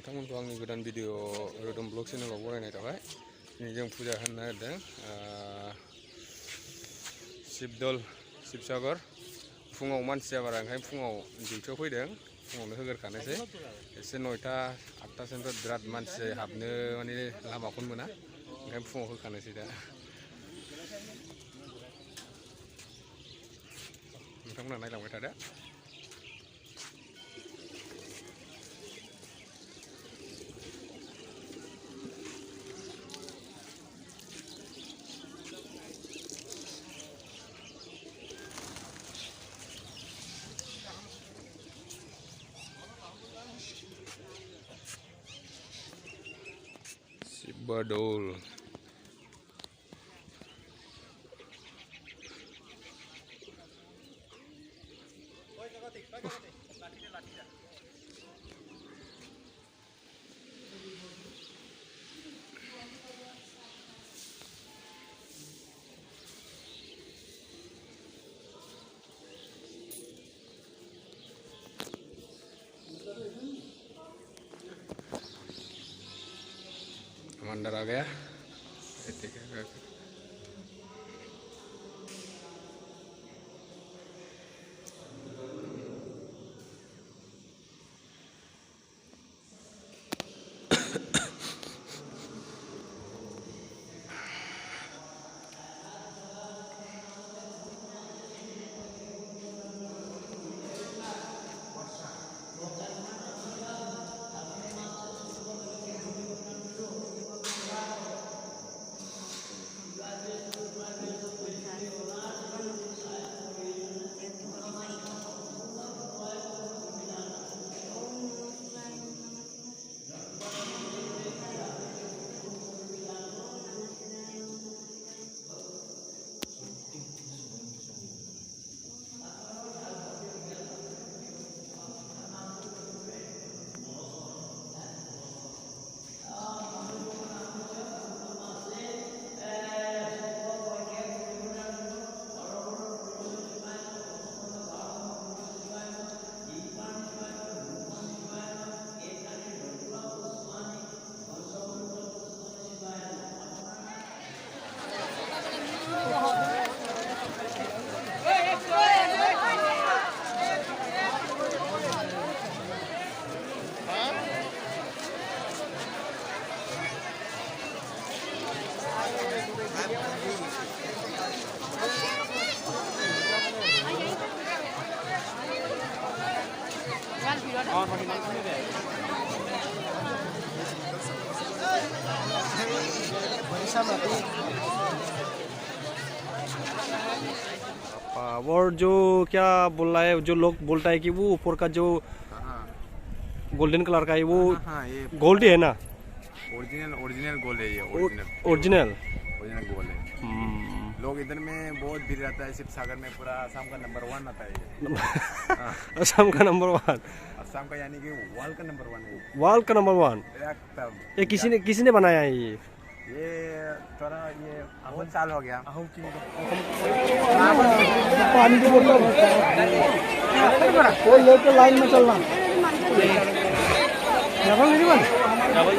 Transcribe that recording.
नोंथांमोनखौ आंनि गोदान video रोदोम blog चेनेलाव बरायनाय थाबाय। दिनै जों फुजा होनो नागिरदों शिबदल शिबसागर। फुङाव मानसिया बारा ओंखायनो फुङाव डिउटियाव फैदों, फुङावनो होगोरखानोसै। एसे 9टा 8टासोनिफ्राय बिराद मानसि हाबनो माने लामाखौनो मोना, ओंखायनो फुङाव होखानोसै दा। नोंथांमोना नायलांबाय थादो। Badol. अंदर आ गया। और जो क्या बोल रहा है, जो लोग बोलता है कि वो ऊपर का जो गोल्डन कलर का है वो गोल्ड ही है ना? ओरिजिनल गोल्ड है ये। ओरिजिनल गोल्ड है। लोग इधर में बहुत भीड़ रहता है। शिवसागर में पूरा असम का नंबर 1 आता है ये। असम का नंबर 1, असम का यानी कि वर्ल्ड का नंबर 1 है। वर्ल्ड का नंबर 1 एकदम। ये किसी ने बनाया है ये थोड़ा ये बहुत साल हो गया। पानी की बोतल वो लेके लाइन में चलना। डबल नहीं बन डबल